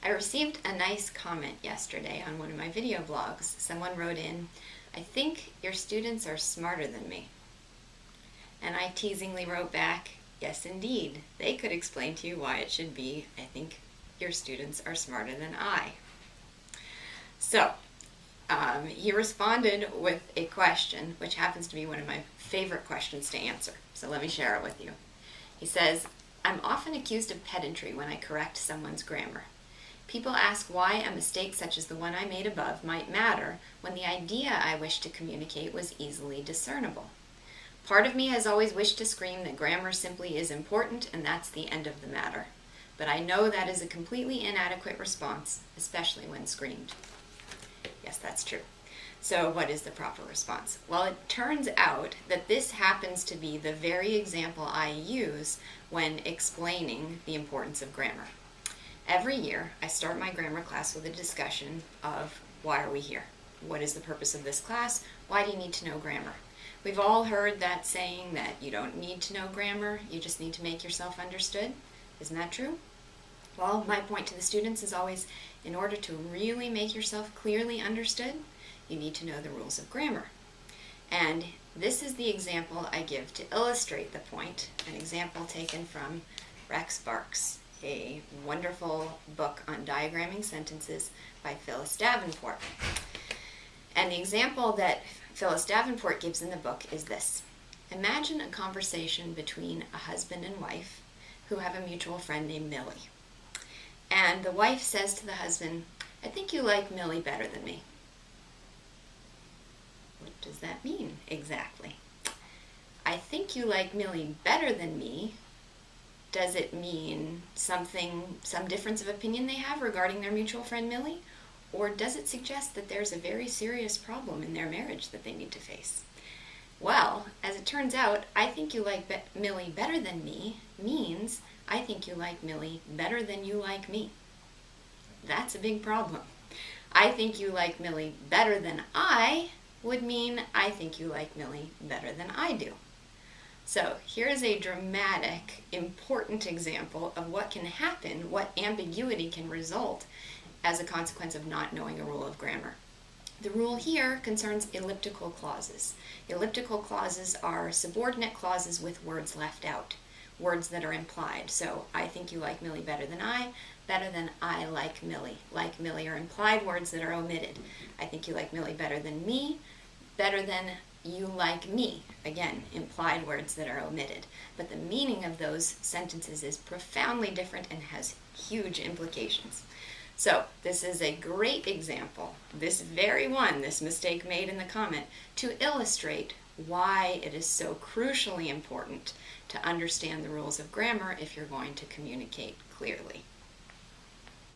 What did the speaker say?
I received a nice comment yesterday on one of my video blogs. Someone wrote in, "I think your students are smarter than me." And I teasingly wrote back, "Yes, indeed. They could explain to you why it should be, I think your students are smarter than I." So, he responded with a question, which happens to be one of my favorite questions to answer. So let me share it with you. He says, "I'm often accused of pedantry when I correct someone's grammar. People ask why a mistake such as the one I made above might matter when the idea I wish to communicate was easily discernible. Part of me has always wished to scream that grammar simply is important and that's the end of the matter. But I know that is a completely inadequate response, especially when screamed." Yes, that's true. So what is the proper response? Well, it turns out that this happens to be the very example I use when explaining the importance of grammar. Every year, I start my grammar class with a discussion of why are we here? What is the purpose of this class? Why do you need to know grammar? We've all heard that saying that you don't need to know grammar, you just need to make yourself understood. Isn't that true? Well, my point to the students is always, in order to really make yourself clearly understood, you need to know the rules of grammar. And this is the example I give to illustrate the point, an example taken from Rex Barks, a wonderful book on diagramming sentences by Phyllis Davenport. And the example that Phyllis Davenport gives in the book is this. Imagine a conversation between a husband and wife who have a mutual friend named Millie. And the wife says to the husband, "I think you like Millie better than me." What does that mean exactly? I think you like Millie better than me. Does it mean some difference of opinion they have regarding their mutual friend Millie? Or does it suggest that there's a very serious problem in their marriage that they need to face? Well, as it turns out, I think you like Millie better than me means I think you like Millie better than you like me. That's a big problem. I think you like Millie better than I would mean I think you like Millie better than I do. So here's a dramatic, important example of what can happen, what ambiguity can result as a consequence of not knowing a rule of grammar. The rule here concerns elliptical clauses. Elliptical clauses are subordinate clauses with words left out, words that are implied. So I think you like Millie better than I like Millie. Like Millie are implied words that are omitted. I think you like Millie better than me, better than you like me. Again, implied words that are omitted. But the meaning of those sentences is profoundly different and has huge implications. So this is a great example, this very one, this mistake made in the comment, to illustrate why it is so crucially important to understand the rules of grammar if you're going to communicate clearly.